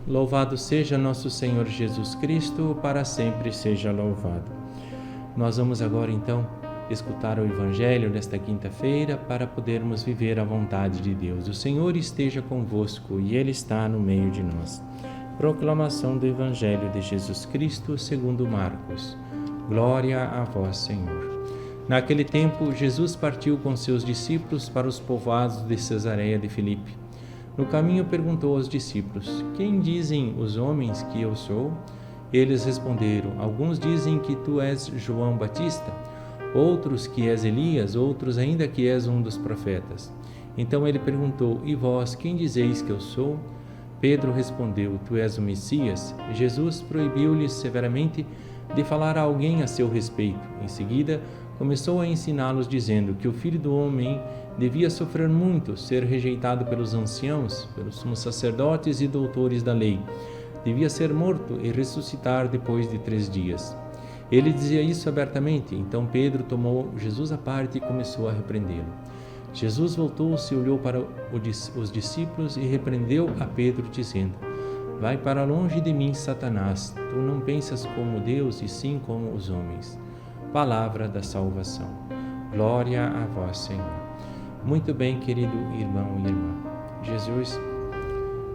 Louvado seja nosso Senhor Jesus Cristo, para sempre seja louvado. Nós vamos agora então escutar o Evangelho desta quinta-feira para podermos viver a vontade de Deus. O Senhor esteja convosco e Ele está no meio de nós. Proclamação do Evangelho de Jesus Cristo segundo Marcos. Glória a vós, Senhor. Naquele tempo, Jesus partiu com seus discípulos para os povoados de Cesareia de Filipe. No caminho perguntou aos discípulos: Quem dizem os homens que eu sou? Eles responderam: Alguns dizem que tu és João Batista, outros que és Elias, outros ainda que és um dos profetas. Então ele perguntou: E vós, quem dizeis que eu sou? Pedro respondeu: Tu és o Messias. Jesus proibiu-lhes severamente de falar a alguém a seu respeito. Em seguida, começou a ensiná-los, dizendo que o Filho do Homem devia sofrer muito, ser rejeitado pelos anciãos, pelos sumos sacerdotes e doutores da lei. Devia ser morto e ressuscitar depois de 3 dias. Ele dizia isso abertamente. Então Pedro tomou Jesus à parte e começou a repreendê-lo. Jesus voltou-se, olhou para os discípulos e repreendeu a Pedro, dizendo: Vai para longe de mim, Satanás. Tu não pensas como Deus, e sim como os homens. Palavra da salvação. Glória a vós, Senhor. Muito bem, querido irmão e irmã. Jesus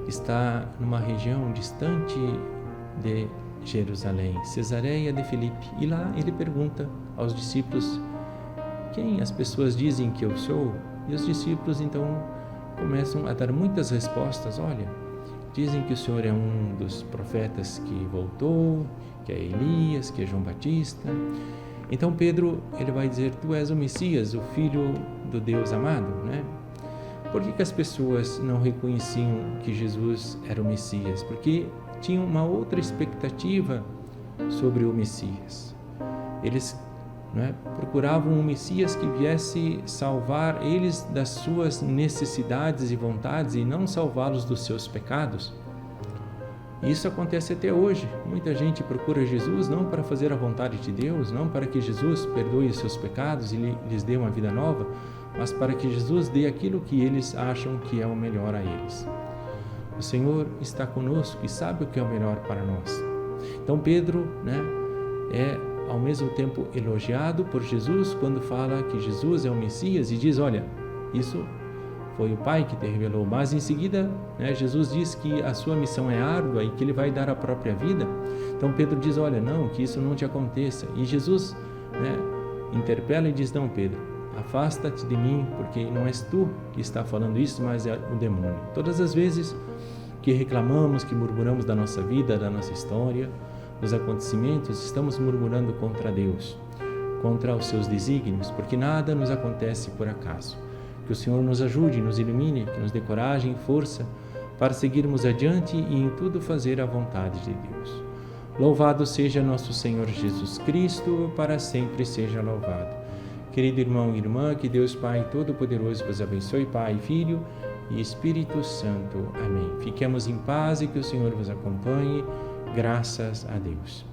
está numa região distante de Jerusalém, Cesareia de Filipe, e lá ele pergunta aos discípulos: Quem as pessoas dizem que eu sou? E os discípulos então começam a dar muitas respostas. Olha, dizem que o Senhor é um dos profetas que voltou, que é Elias, que é João Batista. Então Pedro, ele vai dizer: Tu és o Messias, o Filho do Deus amado, né? Por que as pessoas não reconheciam que Jesus era o Messias? Porque tinham uma outra expectativa sobre o Messias. Eles procuravam um Messias que viesse salvar eles das suas necessidades e vontades e não salvá-los dos seus pecados. Isso acontece até hoje. Muita gente procura Jesus não para fazer a vontade de Deus, não para que Jesus perdoe os seus pecados e lhes dê uma vida nova, mas para que Jesus dê aquilo que eles acham que é o melhor a eles. O Senhor está conosco e sabe o que é o melhor para nós. Então Pedro é ao mesmo tempo elogiado por Jesus quando fala que Jesus é o Messias e diz: olha, isso foi o Pai que te revelou. Mas em seguida, Jesus diz que a sua missão é árdua e que ele vai dar a própria vida. Então Pedro diz: olha, não, que isso não te aconteça. E Jesus interpela e diz: não, Pedro, afasta-te de mim, porque não és tu que está falando isso, mas é o demônio. Todas as vezes que reclamamos, que murmuramos da nossa vida, da nossa história, dos acontecimentos, estamos murmurando contra Deus, contra os seus desígnios, porque nada nos acontece por acaso. Que o Senhor nos ajude, nos ilumine, que nos dê coragem e força para seguirmos adiante e em tudo fazer a vontade de Deus. Louvado seja nosso Senhor Jesus Cristo, para sempre seja louvado. Querido irmão e irmã, que Deus Pai Todo-Poderoso vos abençoe, Pai, Filho e Espírito Santo. Amém. Fiquemos em paz e que o Senhor vos acompanhe. Graças a Deus.